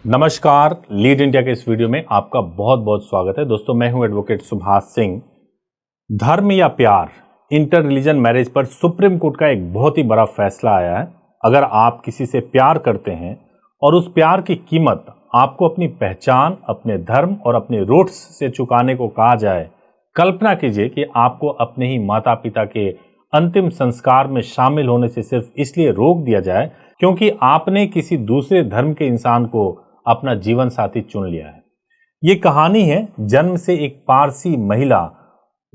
नमस्कार, lead India के इस वीडियो में आपका बहुत बहुत स्वागत है। दोस्तों, मैं हूं एडवोकेट सुभाष सिंह। धर्म या प्यार, इंटर रिलीजन मैरिज पर सुप्रीम कोर्ट का एक बहुत ही बड़ा फैसला आया है। अगर आप किसी से प्यार करते हैं और उस प्यार की कीमत आपको अपनी पहचान, अपने धर्म और अपने रूट्स से चुकाने को कहा जाए, कल्पना कीजिए कि आपको अपने ही माता पिता के अंतिम संस्कार में शामिल होने से सिर्फ इसलिए रोक दिया जाए क्योंकि आपने किसी दूसरे धर्म के इंसान को अपना जीवन साथी चुन लिया है। ये कहानी है जन्म से एक पारसी महिला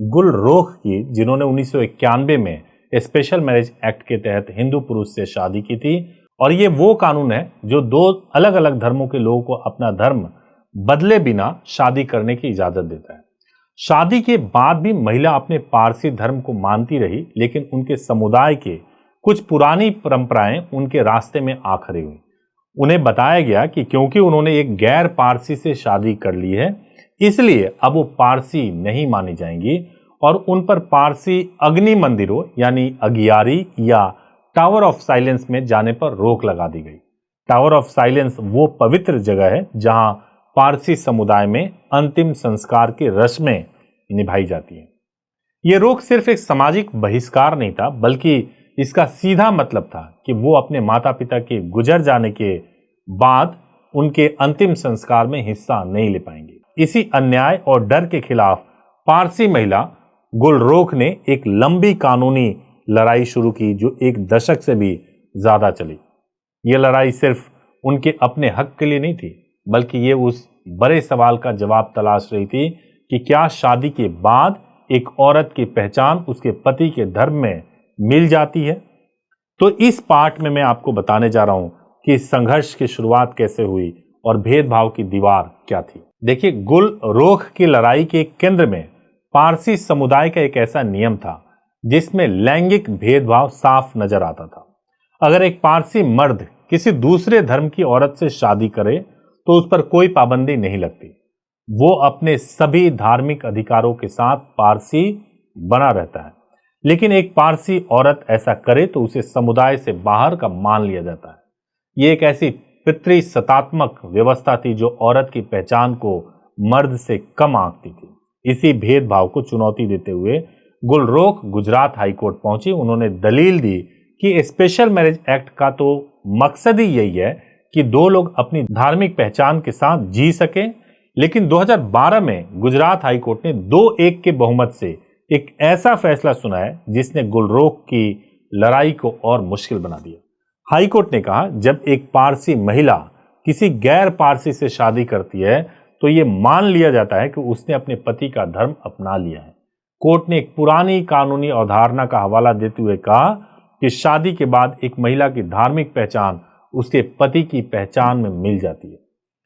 गुलरोख की, जिन्होंने 1991 में स्पेशल मैरिज एक्ट के तहत हिंदू पुरुष से शादी की थी। और ये वो कानून है जो दो अलग अलग धर्मों के लोगों को अपना धर्म बदले बिना शादी करने की इजाजत देता है। शादी के बाद भी महिला अपने पारसी धर्म को मानती रही, लेकिन उनके समुदाय के कुछ पुरानी परंपराएं उनके रास्ते में आ खड़ी हुई। उन्हें बताया गया कि क्योंकि उन्होंने एक गैर पारसी से शादी कर ली है, इसलिए अब वो पारसी नहीं मानी जाएंगी और उन पर पारसी अग्नि मंदिरों यानी अगियारी या टावर ऑफ साइलेंस में जाने पर रोक लगा दी गई। टावर ऑफ साइलेंस वो पवित्र जगह है जहां पारसी समुदाय में अंतिम संस्कार की रस्में निभाई जाती हैं। ये रोक सिर्फ एक सामाजिक बहिष्कार नहीं था, बल्कि इसका सीधा मतलब था कि वो अपने माता पिता के गुजर जाने के बाद उनके अंतिम संस्कार में हिस्सा नहीं ले पाएंगे। इसी अन्याय और डर के खिलाफ पारसी महिला गुलरोख ने एक लंबी कानूनी लड़ाई शुरू की जो एक दशक से भी ज्यादा चली। ये लड़ाई सिर्फ उनके अपने हक के लिए नहीं थी, बल्कि ये उस बड़े सवाल का जवाब तलाश रही थी कि क्या शादी के बाद एक औरत की पहचान उसके पति के धर्म में मिल जाती है। तो इस पार्ट में मैं आपको बताने जा रहा हूं कि इस संघर्ष की शुरुआत कैसे हुई और भेदभाव की दीवार क्या थी। देखिए, गुलरोख की लड़ाई के केंद्र में पारसी समुदाय का एक ऐसा नियम था जिसमें लैंगिक भेदभाव साफ नजर आता था। अगर एक पारसी मर्द किसी दूसरे धर्म की औरत से शादी करे तो उस पर कोई पाबंदी नहीं लगती। वो अपने सभी धार्मिक अधिकारों के साथ पारसी बना रहता है। लेकिन एक पारसी औरत ऐसा करे तो उसे समुदाय से बाहर का मान लिया जाता है। ये एक ऐसी पितृसत्तात्मक व्यवस्था थी जो औरत की पहचान को मर्द से कम आंकती थी। इसी भेदभाव को चुनौती देते हुए गुलरोख गुजरात हाईकोर्ट पहुंची। उन्होंने दलील दी कि स्पेशल मैरिज एक्ट का तो मकसद ही यही है कि दो लोग अपनी धार्मिक पहचान के साथ जी सकें। लेकिन 2012 में गुजरात हाईकोर्ट ने 2-1 के बहुमत से एक ऐसा फैसला सुनाया जिसने गुलरोख की लड़ाई को और मुश्किल बना दिया। हाईकोर्ट ने कहा, जब एक पारसी महिला किसी गैर पारसी से शादी करती है तो यह मान लिया जाता है कि उसने अपने पति का धर्म अपना लिया है। कोर्ट ने एक पुरानी कानूनी अवधारणा का हवाला देते हुए कहा कि शादी के बाद एक महिला की धार्मिक पहचान उसके पति की पहचान में मिल जाती है।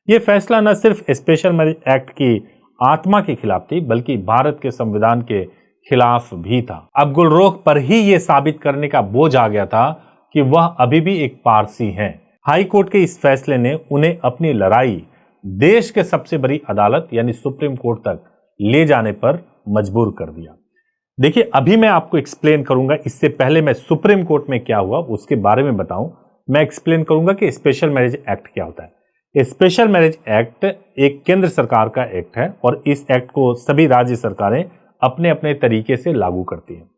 यह फैसला न सिर्फ स्पेशल मैरिज एक्ट की आत्मा के खिलाफ थी, बल्कि भारत के संविधान के खिलाफ भी था। अब गुलरोख पर ही यह साबित करने का बोझ आ गया था कि वह अभी भी एक पारसी हैं। हाई कोर्ट के इस फैसले ने उन्हें अपनी लड़ाई देश के सबसे बड़ी अदालत यानी सुप्रीम कोर्ट तक ले जाने पर मजबूर कर दिया। देखिए, अभी मैं आपको एक्सप्लेन करूंगा। इससे पहले मैं सुप्रीम कोर्ट में क्या हुआ उसके बारे में बताऊं। मैं एक्सप्लेन करूंगा कि स्पेशल मैरिज एक्ट क्या होता है। स्पेशल मैरिज एक्ट एक केंद्र सरकार का एक्ट है और इस एक्ट को सभी राज्य सरकारें अपने अपने तरीके से लागू करती हैं।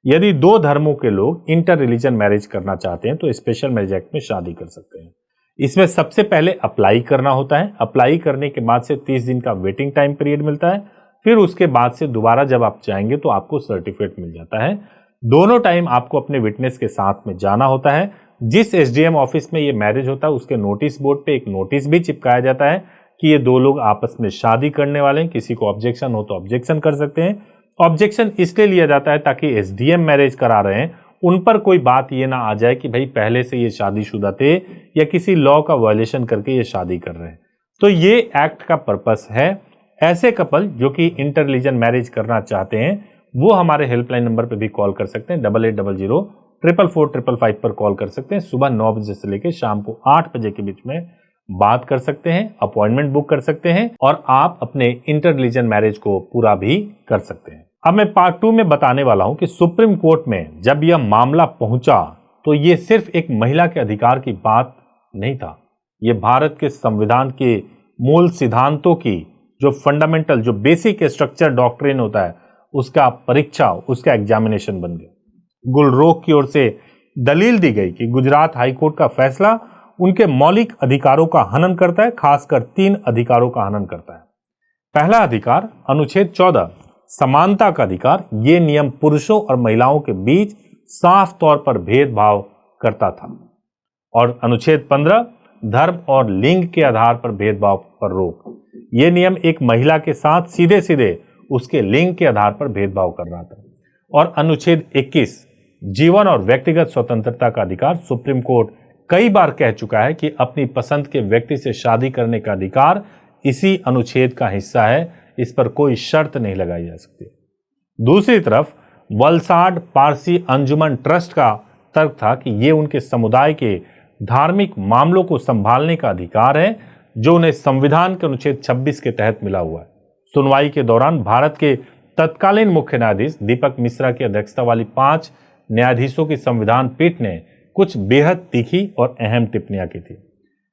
यदि दो धर्मों के लोग इंटर रिलीजन मैरिज करना चाहते हैं तो स्पेशल मैरिज एक्ट में शादी कर सकते हैं। इसमें सबसे पहले अप्लाई करना होता है। अप्लाई करने के बाद से 30 दिन का वेटिंग टाइम पीरियड मिलता है। फिर उसके बाद से दोबारा जब आप चाहेंगे तो आपको सर्टिफिकेट मिल जाता है। दोनों टाइम आपको अपने विटनेस के साथ में जाना होता है। जिस एसडीएम ऑफिस में ये मैरिज होता है उसके नोटिस बोर्ड पे एक नोटिस भी चिपकाया जाता है कि ये दो लोग आपस में शादी करने वाले हैं। किसी को ऑब्जेक्शन हो तो ऑब्जेक्शन कर सकते हैं। ऑब्जेक्शन इसलिए लिया जाता है ताकि एसडीएम मैरिज करा रहे हैं उन पर कोई बात ये ना आ जाए कि भाई पहले से ये शादीशुदा थे या किसी लॉ का वायलेशन करके ये शादी कर रहे हैं। तो ये एक्ट का पर्पस है। ऐसे कपल जो कि इंटर रिलीजन मैरिज करना चाहते हैं वो हमारे हेल्पलाइन नंबर पर भी कॉल कर सकते हैं। 8800-444-555 पर कॉल कर सकते हैं। सुबह 9 बजे से लेकर शाम को 8 बजे के बीच में बात कर सकते हैं, अपॉइंटमेंट बुक कर सकते हैं और आप अपने इंटर रिलीजन मैरिज को पूरा भी कर सकते हैं। अब मैं पार्ट 2 में बताने वाला हूं कि सुप्रीम कोर्ट में जब यह मामला पहुंचा तो यह सिर्फ एक महिला के अधिकार की बात नहीं था, ये भारत के संविधान के मूल सिद्धांतों की जो फंडामेंटल, जो बेसिक स्ट्रक्चर डॉक्ट्रिन होता है, उसका परीक्षा, उसका एग्जामिनेशन बन गया। गुलरोख की ओर से दलील दी गई कि गुजरात हाईकोर्ट का फैसला उनके मौलिक अधिकारों का हनन करता है, खासकर 3 अधिकारों का हनन करता है। पहला अधिकार अनुच्छेद 14 समानता का अधिकार, ये नियम पुरुषों और महिलाओं के बीच साफ तौर पर भेदभाव करता था। और अनुच्छेद 15 धर्म और लिंग के आधार पर भेदभाव पर रोक, ये नियम एक महिला के साथ सीधे सीधे उसके लिंग के आधार पर भेदभाव कर रहा था। और अनुच्छेद 21 जीवन और व्यक्तिगत स्वतंत्रता का अधिकार, सुप्रीम कोर्ट कई बार कह चुका है कि अपनी पसंद के व्यक्ति से शादी करने का अधिकार इसी अनुच्छेद का हिस्सा है, इस पर कोई शर्त नहीं लगाई जा सकती। दूसरी तरफ वलसाड पारसी अंजुमन ट्रस्ट का तर्क था कि ये उनके समुदाय के धार्मिक मामलों को संभालने का अधिकार है, जो उन्हें संविधान के अनुच्छेद 26 के तहत मिला हुआ है। सुनवाई के दौरान भारत के तत्कालीन मुख्य न्यायाधीश दीपक मिश्रा की अध्यक्षता वाली 5 न्यायाधीशों की संविधान पीठ ने कुछ बेहद तीखी और अहम टिप्पणियां की थी।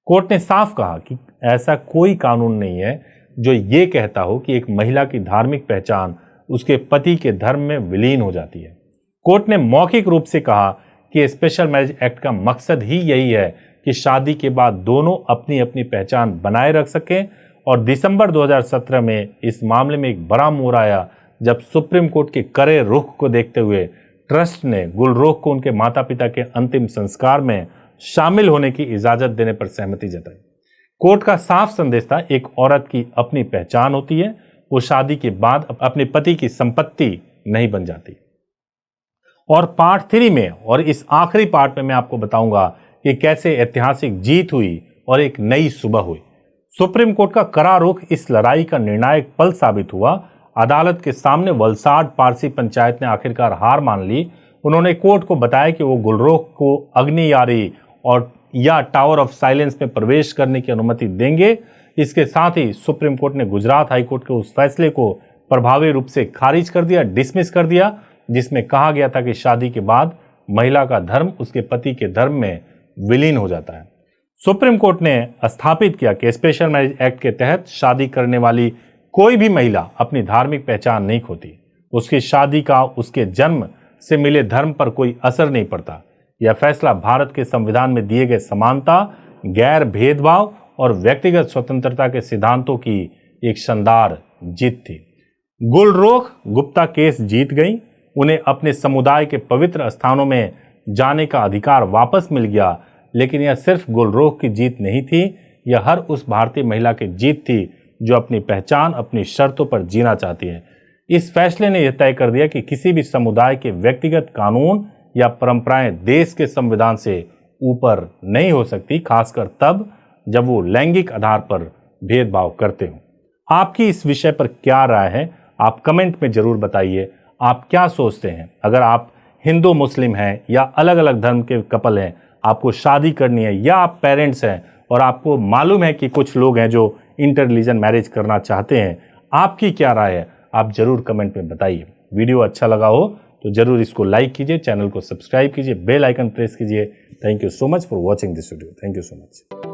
कोर्ट ने साफ कहा कि ऐसा कोई कानून नहीं है जो ये कहता हो कि एक महिला की धार्मिक पहचान उसके पति के धर्म में विलीन हो जाती है। कोर्ट ने मौखिक रूप से कहा कि स्पेशल मैरिज एक्ट का मकसद ही यही है कि शादी के बाद दोनों अपनी अपनी पहचान बनाए रख सकें। और दिसंबर 2017 में इस मामले में एक बड़ा मोड़ आया जब सुप्रीम कोर्ट के कड़े रुख को देखते हुए ट्रस्ट ने गुलरोख को उनके माता पिता के अंतिम संस्कार में शामिल होने की इजाजत देने पर सहमति जताई। कोर्ट का साफ संदेश था, एक औरत की अपनी पहचान होती है, वो शादी के बाद अपने पति की संपत्ति नहीं बन जाती। और पार्ट 3 में और इस आखिरी पार्ट में मैं आपको बताऊंगा कि कैसे ऐतिहासिक जीत हुई और एक नई सुबह हुई। सुप्रीम कोर्ट का कड़ा रुख इस लड़ाई का निर्णायक पल साबित हुआ। अदालत के सामने वलसाड पारसी पंचायत ने आखिरकार हार मान ली। उन्होंने कोर्ट को बताया कि वो गुलरोख को अग्नियारी और या टावर ऑफ साइलेंस में प्रवेश करने की अनुमति देंगे। इसके साथ ही सुप्रीम कोर्ट ने गुजरात हाईकोर्ट के उस फैसले को प्रभावी रूप से खारिज कर दिया, डिसमिस कर दिया, जिसमें कहा गया था कि शादी के बाद महिला का धर्म उसके पति के धर्म में विलीन हो जाता है। सुप्रीम कोर्ट ने स्थापित किया कि स्पेशल मैरिज एक्ट के तहत शादी करने वाली कोई भी महिला अपनी धार्मिक पहचान नहीं खोती। उसकी शादी का उसके जन्म से मिले धर्म पर कोई असर नहीं पड़ता। यह फैसला भारत के संविधान में दिए गए समानता, गैर भेदभाव और व्यक्तिगत स्वतंत्रता के सिद्धांतों की एक शानदार जीत थी। गुलरोख गुप्ता केस जीत गई। उन्हें अपने समुदाय के पवित्र स्थानों में जाने का अधिकार वापस मिल गया। लेकिन यह सिर्फ गुलरोख की जीत नहीं थी, यह हर उस भारतीय महिला की जीत थी जो अपनी पहचान, अपनी शर्तों पर जीना चाहती है। इस फैसले ने यह तय कर दिया कि किसी भी समुदाय के व्यक्तिगत कानून या परंपराएं देश के संविधान से ऊपर नहीं हो सकती, खासकर तब जब वो लैंगिक आधार पर भेदभाव करते हो। आपकी इस विषय पर क्या राय है, आप कमेंट में जरूर बताइए। आप क्या सोचते हैं? अगर आप हिंदू मुस्लिम हैं या अलग अलग धर्म के कपल हैं, आपको शादी करनी है, या आप पेरेंट्स हैं और आपको मालूम है कि कुछ लोग हैं जो इंटर रिलीजन मैरिज करना चाहते हैं, आपकी क्या राय है? आप जरूर कमेंट में बताइए। वीडियो अच्छा लगा हो तो जरूर इसको लाइक कीजिए, चैनल को सब्सक्राइब कीजिए, बेल आइकन प्रेस कीजिए। Thank you so much for watching this video. Thank you so much.